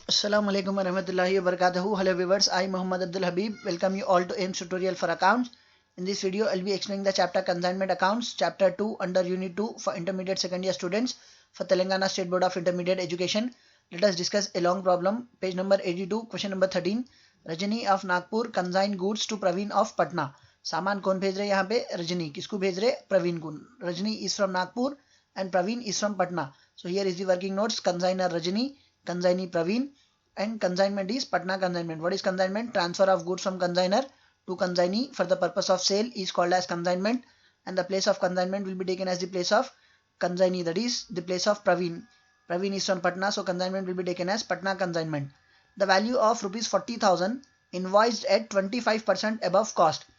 Assalamu alaikum warahmatullahi wabarakatuh. Hello viewers, I Muhammad Abdul Habib welcome you all to AIMS tutorial for accounts. In this video, I'll be explaining the chapter Consignment Accounts, chapter 2 under unit 2 for intermediate second year students for Telangana State Board of Intermediate Education. Let us discuss a long problem. Page number 82, question number 13. Rajani of Nagpur consign goods to Praveen of Patna. सामान कौन भेज रहे हैं यहाँ पे? रजनी. किसको भेज रहे? प्रवीण को. Rajni is from Nagpur and Praveen is from Patna. So here is the working notes. Consigner Rajani, consignee Praveen, and consignment is Patna consignment. What is consignment? Transfer of goods from consigner to consignee for the purpose of sale is called as consignment, and the place of consignment will be taken as the place of consignee, that is the place of Praveen. Praveen is from Patna, so consignment will be taken as Patna consignment. The value of rupees 40,000 invoiced at 25% above cost.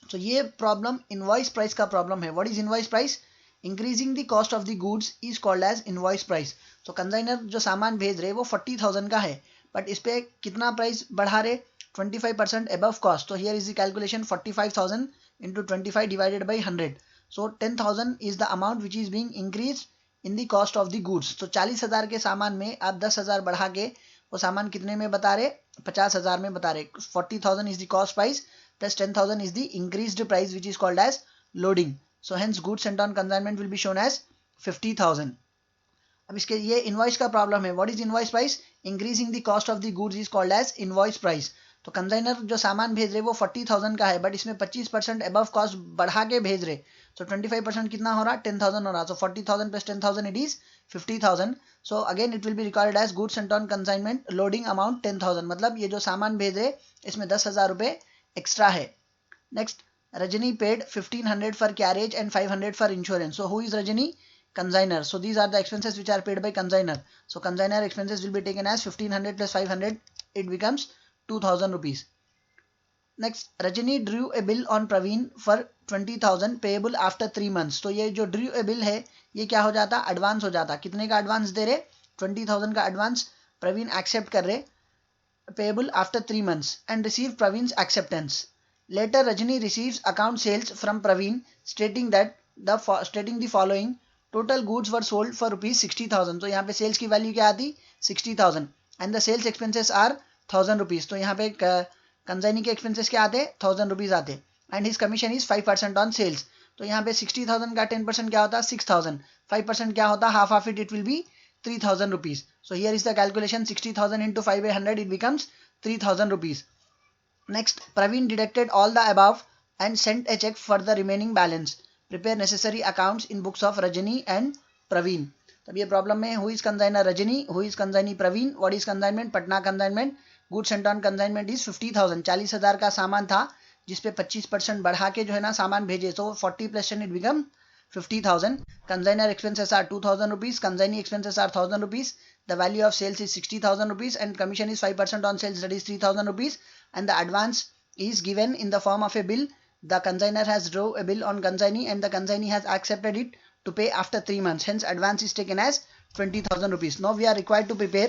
So ये problem invoice price का problem है. What is invoice price? Increasing the cost of the goods is called as invoice price. तो consignor जो सामान भेज रहे वो 40,000 का है, बट इस पे कितना प्राइस बढ़ा रहे? 25% अबव कॉस्ट. तो here is the calculation 45,000 into 25 divided by 100. So 10,000 is the amount which is being increase in the cost of the goods. तो 40,000 के सामान में आप 10,000 बढ़ा के वो सामान कितने में बता रहे? 50,000 में बता रहे. 40,000 is the cost price plus 10,000 is the increased price which is called as loading. So hence goods sent on consignment will be shown as 50,000. अब इसके ये इनवॉइस का प्रॉब्लम है. What is invoice price? Increasing the cost of the goods is called as invoice price. तो consignor जो सामान भेज रहे वो 40,000 का है, बट इसमें 25% अबव कॉस्ट बढ़ा के भेज रहे. So 25% कितना हो रहा? 10,000 हो रहा. So 40,000 plus 10,000 it is 50,000. So again it will be recorded as goods sent on consignment loading amount 10,000. मतलब ये जो सामान भेज रहे इसमें 10,000 रुपए एक्स्ट्रा है. Next, Rajni paid 1500 for carriage and 500 for insurance. So who is Rajni? Consigner. So these are the expenses which are paid by consigner. So consigner expenses will be taken as 1500 plus 500. It becomes 2,000 rupees. Next, Rajani drew a bill on Praveen for 20,000 payable after 3 months. तो ये जो drew a bill है ये क्या हो जाता? Advance हो जाता. कितने का एडवांस दे रहे? 20,000 का एडवांस प्रवीण एक्सेप्ट कर रहे, payable after 3 months, and receive Praveen's acceptance. Later, Rajani receives account sales from Praveen stating the following. Total goods were sold for rupees 60,000. तो यहाँ पे सेल्स की वैल्यू क्या आती? 60,000. And the sales expenses are 1,000 rupees. तो यहाँ पे consignee के एक्सपेंसेस क्या आते? 1,000 रुपीज आते. And his commission is 5% on sales. तो यहाँ पे 60,000 का 10% क्या होता? 6,000. 5% क्या होता? Half of it will B 3,000 rupees. So here is the calculation. 60,000 into 5 by 100, it becomes 3,000 rupees. Next, Praveen deducted all the above and sent a check for the remaining balance. Prepare necessary accounts in books of Rajani and Praveen. तब ये problem में who is consigner? Rajani. Who is consignee? Praveen. What is consignment? Patna consignment. Goods sent on consignment is 50,000. 40,000 का सामान था जिसपे 25% बढ़ा के जो है ना सामान भेजे. So 40 plus 10 it become 50,000. Consigner expenses are 2,000 rupees. Consignee expenses are 1,000 rupees. The value of sales is 60,000 rupees and commission is 5% on sales, that is 3,000 rupees. And the advance is given in the form of a bill. The consigner has draw a bill on consignee and the consignee has accepted it to pay after 3 months. Hence advance is taken as 20,000 rupees. Now we are required to prepare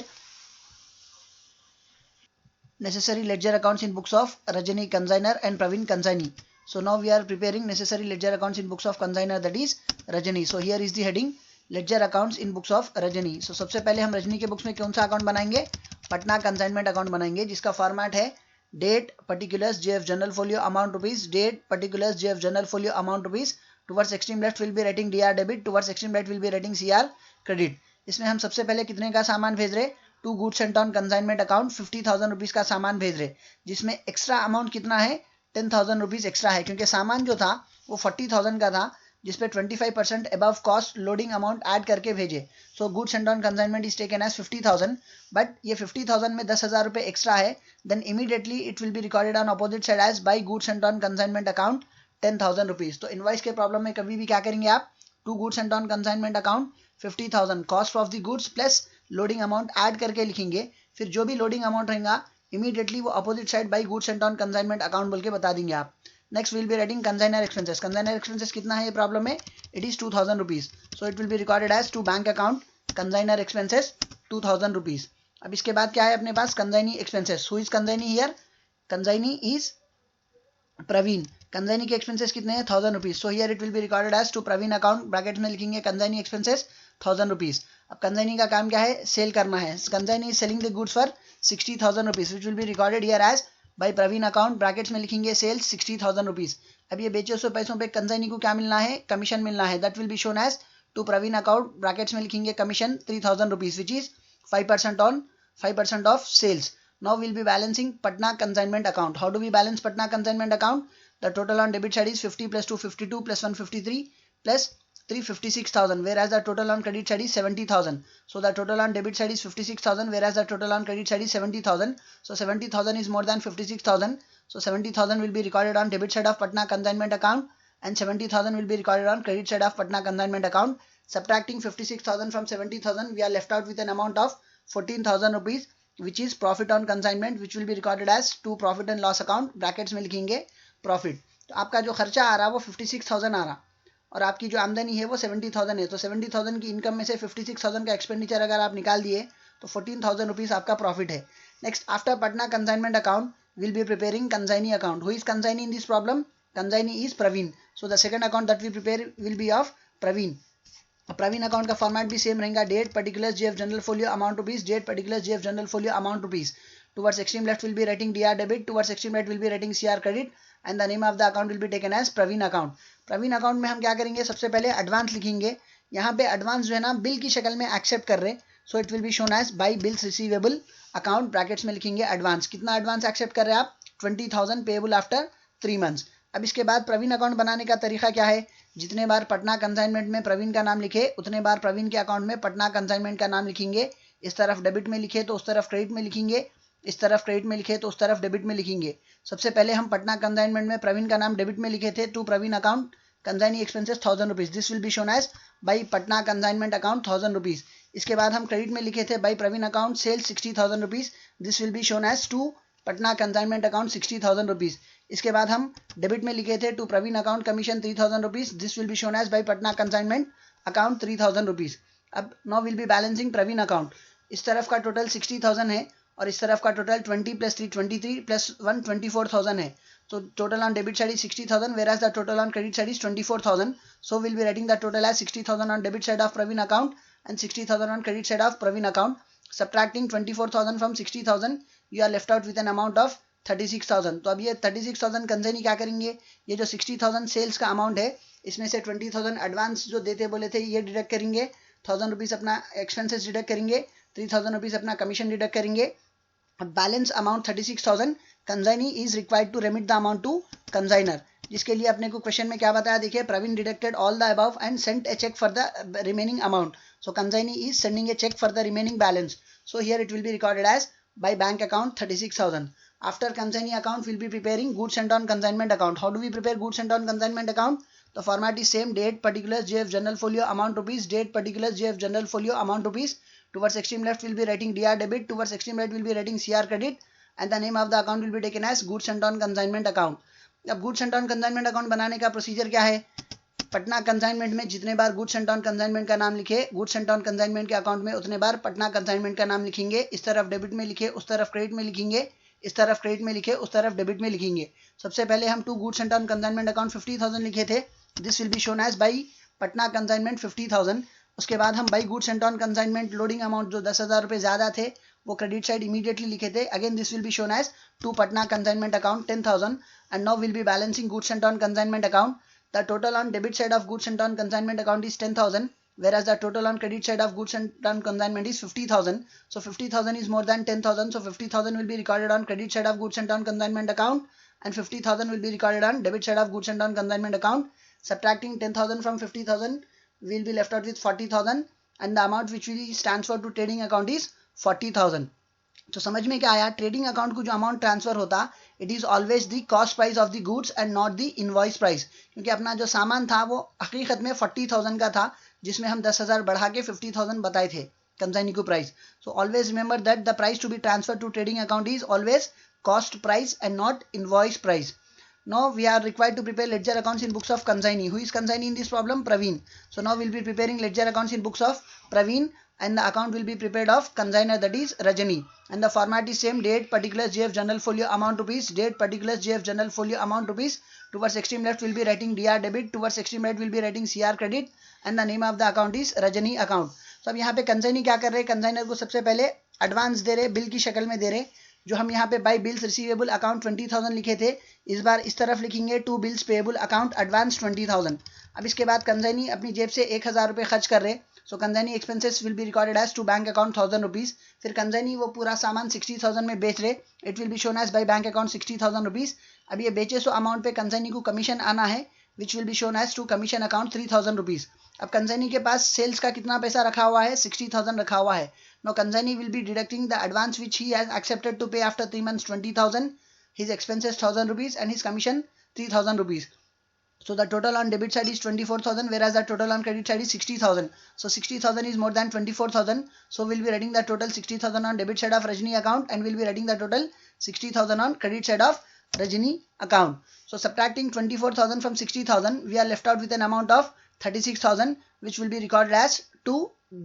necessary ledger accounts in books of Rajani consigner and Praveen consignee. So now we are preparing necessary ledger accounts in books of consigner, that is Rajani. So here is the heading ledger accounts in books of Rajani. So सबसे पहले हम रजनी के books में कौन सा account बनाएंगे? Patna consignment account बनाएंगे, जिसका फॉर्मेट है date particulars JF journal folio amount rupees, date particulars JF journal folio amount rupees. Towards extreme left will be writing DR debit, towards extreme right will be writing CR credit. इसमें हम सबसे पहले कितने का सामान भेज रहे? To goods sent on consignment account 50,000 rupees का सामान भेज रहे, जिसमें एक्स्ट्रा अमाउंट कितना है? 10,000 रुपीज एक्स्ट्रा है, क्योंकि सामान जो था वो 40,000 का था जिसपे 25% above cost loading amount add करके भेजे. So goods sent on consignment is taken as 50,000, but ये 50,000 में 10,000 रुपए एक्स्ट्रा है. Then immediately it will be recorded on opposite side as by goods sent on consignment account 10,000 rupees. तो invoice के problem में कभी भी क्या करेंगे आप? To goods sent on consignment account 50,000 cost of the goods plus loading amount add करके लिखेंगे. फिर जो भी लोडिंग अमाउंट रहेगा इमीडिएटली वो opposite side by goods sent on consignment account बोल के बता देंगे आप. Next will be writing consignor expenses. Consignor expenses कितना है ये प्रॉब्लम में? It is 2,000 rupees. So it will be recorded as to bank account consignor expenses 2,000 rupees. अब इसके बाद क्या है अपने पास? Consignee expenses. Who is consignee here? Consignee is Praveen. Consignee के एक्सपेंसेस कितने हैं? 1,000 rupees. So here it will be recorded as to Praveen account, bracket में लिखेंगे कंसाइनी एक्सपेंसेस 1,000 रुपीज. अब कंसाइनी का काम क्या है, सेल करना है. Consignee is selling the goods for 60,000 rupees which will be recorded here as by Praveen account, brackets में लिखेंगे सेल्स 60,000 रुपीज. अब ये बेचे हुए पैसों पे कंसाइनी को क्या मिलना है, कमीशन मिलना है. That will be shown as to Praveen account, brackets में लिखेंगे commission 3,000 rupees which is 5% of sales. Now we'll be balancing Patna consignment account. How do we balance Patna consignment account? The total on debit side is 50 plus 252 plus 153 plus 356,000, whereas the total on credit side is 70,000. So the total on debit side is 56,000, whereas the total on credit side is 70,000. So 70,000 is more than 56,000. So 70,000 will be recorded on debit side of Patna consignment account and 70,000 will be recorded on credit side of Patna consignment account. Subtracting 56,000 from 70,000, we are left out with an amount of 14,000 rupees, which is profit on consignment, which will be recorded as to profit and loss account, brackets में लिखेंगे profit. तो आपका जो खर्चा आ रहा है वो 56,000 आ रहा और आपकी जो आमदनी है वो 70,000 है. तो 70,000 की इनकम में से 56,000 का एक्सपेंडिचर अगर आप निकाल दिए तो 14,000 रुपीज आपका प्रॉफिट है. Next, after Patna consignment account will be preparing consignee account. Who is consignee in this problem? Consignee is Praveen. So the second account that we prepare will be of Praveen. Praveen account का format भी same रहेगा. Date particular GF journal folio amount rupees, date particular GF journal folio amount rupees. Towards extreme left will be writing DR debit, towards extreme right will be writing CR credit and the name of the account will be taken as Praveen account. Praveen account में हम क्या करेंगे, सबसे पहले advance लिखेंगे. यहाँ पे advance जो है ना बिल की शक्ल में एक्सेप्ट कर रहे, so it will be shown as by bills receivable account, brackets में लिखेंगे एडवांस. कितना एडवांस एक्सेप्ट कर रहे हैं आप? 20,000 पेएबल आफ्टर 3 मंथ्स. अब इसके बाद प्रवीण अकाउंट बनाने का तरीका क्या है, जितने बार पटना कंसाइनमेंट में प्रवीण का नाम लिखे उतने बार प्रवीण के अकाउंट में पटना कंसाइनमेंट का नाम लिखेंगे. इस तरफ डेबिट में लिखे तो उस तरफ क्रेडिट में लिखेंगे, इस तरफ क्रेडिट में लिखे तो उस तरफ डेबिट में लिखेंगे. सबसे पहले हम पटना कंसाइनमेंट में प्रवीण का नाम डेबिट में लिखे थे, to Praveen account consignee expenses 1000 rupees. This will be shown as by Patna consignment account 1000 rupees. इसके बाद हम क्रेडिट में लिखे थे by Praveen account sale 60,000 rupees. This will be shown as to Patna consignment account 60,000 rupees. इसके बाद हम डेबिट में लिखे थे to Praveen account commission 3,000 rupees. This will be shown as by Patna consignment account 3,000 rupees. अब now will be balancing Praveen account. इस तरफ का टोटल 60,000 है और इस तरफ का टोटल 20 प्लस 3 23 प्लस 1 24,000 है. So total on debit side is 60,000, whereas the total on credit side is 24,000. So we'll be writing the total as 60,000 on debit side of Praveen account and 60,000 on credit side of Praveen account. Subtracting 24,000 from 60,000, you are left out with an amount of 36,000. तो अब ये 36,000 consignee क्या करेंगे, ये जो 60,000 sales का amount है इसमें से 20,000 एडवांस जो देते बोले थे ये डिडक्ट करेंगे, 1,000 रुपीज अपना एक्सपेंसेस डिडक्ट करेंगे, 3,000 रुपीज अपना कमीशन डिडक्ट करेंगे. Balance amount 36,000 consignee is required to remit the amount to consigner, जिसके लिए अपने को क्वेश्चन में क्या बताया, देखिए Praveen deducted all the above and sent a cheque for the remaining amount. So consignee is sending a cheque for the remaining balance. So here it will be recorded as by bank account 36,000. After consignee account, we'll be preparing goods sent on consignment account. How do we prepare goods sent on consignment account? The format is same. Date particulars JF general folio amount rupees. Date particulars JF general folio amount rupees. Towards extreme left we'll be writing DR debit. Towards extreme right we'll be writing CR credit. And the name of the account will be taken as goods sent on consignment account. अब goods sent on consignment account बनाने का procedure क्या है, Patna consignment में जितने बार goods sent on consignment का नाम लिखे, गुड्स सेंट ऑन कंसाइनमेंट के अकाउंट में उतने बार पटना कंसाइनमेंट का नाम लिखेंगे. इस तरफ डेबिट में लिखे उस तरफ क्रेडिट में लिखेंगे, इस तरफ क्रेडिट में लिखे उस तरफ डेबिट में लिखेंगे. सबसे पहले हम to goods sent on consignment account 50,000 लिखे थे. This will be shown as by Patna consignment 50,000. उसके बाद हम by goods sent on consignment loading amount जो 10,000 रुपये ज्यादा थे वो क्रेडिट साइड इमीडिएटली लिखे थे. Again this will be shown as to Patna consignment account 10,000. And now will be balancing goods sent on consignment account. The total on debit side of goods sent on consignment account is 10,000, whereas the total on credit side of goods sent on consignment is 50,000. So 50,000 is more than 10,000. So 50,000 will be recorded on credit side of goods sent on consignment account, and 50,000 will be recorded on debit side of goods sent on consignment account. Subtracting 10,000 from 50,000, we will be left out with 40,000, and the amount which will transfer to trading account is 40,000. तो समझ में क्या आया, trading account को जो amount transfer होता it is always the cost price of the goods and not the invoice price, क्योंकि अपना जो सामान था वो हकीकत में 40,000 का था जिसमें हम 10,000 बढ़ा के 50,000 बताए थे कंसाइनी को price. So always remember that the price to be transfer to trading account is always cost price and not invoice price. Now we are required to prepare ledger accounts in books of consignee. Who is consignee in this problem? Praveen. So now we'll be preparing ledger accounts in books of Praveen, and the account will be prepared of consignor, that is Rajani. And the format is same. Date particulars JF general folio amount rupees. Date particulars JF general folio amount rupees. Towards extreme left we'll be writing DR debit. Towards extreme right we'll be writing CR credit. And the name of the account is Rajani account. तो अब यहाँ पे consignee क्या कर रहे हैं, consignor को सबसे पहले एडवांस दे रहे, बिल की शक्ल में दे रहे। जो हम यहाँ पे बाय बिल्स रिसीवेबल अकाउंट 20,000 लिखे थे, इस बार इस तरफ लिखेंगे to bills payable account advance 20,000। अब इसके बाद कंसाइनी अपनी जेब से 1,000 रुपये खर्च कर रहे, so consignee expenses will be recorded as to bank account 1,000 rupees. फिर कंसाइनी वो पूरा सामान 60,000 में बेच रहे, it will be shown as by bank account 60,000 rupees. अब ये बेचे सो अमाउंट पे कंसाइनी को कमीशन आना है, which will be shown as to commission account 3,000 rupees. अब कंसाइनी के पास सेल्स का कितना पैसा रखा हुआ है, 60,000 रखा हुआ है। Now consignee will be deducting the advance which he has accepted to pay after 3 months 20,000, his expenses 1,000 rupees and his commission 3,000 rupees. So the total on debit side is 24,000, whereas the total on credit side is 60,000. So 60,000 is more than 24,000. So we'll be writing the total 60,000 on debit side of Rajni account and we'll be writing the total 60,000 on credit side of Rajni account. So subtracting 24,000 from 60,000, we are left out with an amount of 36,000, which will be recorded as to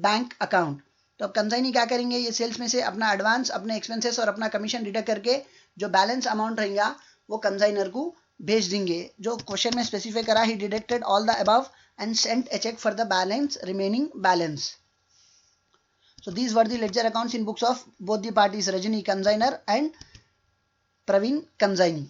bank account. तो अब consignee क्या करेंगे, ये sales में से अपना advance, अपने expenses और अपना कमीशन डिडक्ट करके जो बैलेंस अमाउंट रहेगा वो कंसाइनर को भेज देंगे। जो क्वेश्चन में स्पेसिफाई करा, he deducted all the above and sent a check for the balance remaining balance. So these were the ledger accounts in books of both the parties, Rajni consigner and Praveen consignee.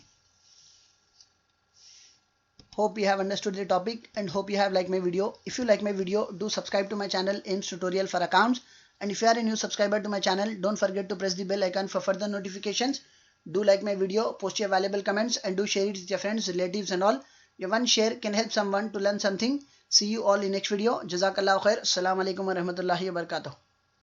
Hope you have understood the topic and hope you have liked my video. If you like my video, do subscribe to my channel AIMS Tutorial for Accounts. And if you are a new subscriber to my channel, don't forget to press the bell icon for further notifications. Do like my video, post your valuable comments and do share it with your friends, relatives and all. Your one share can help someone to learn something. See you all in next video. Jazakallah khair. Assalamu alaikum wa rahmatullahi wa barakatuh.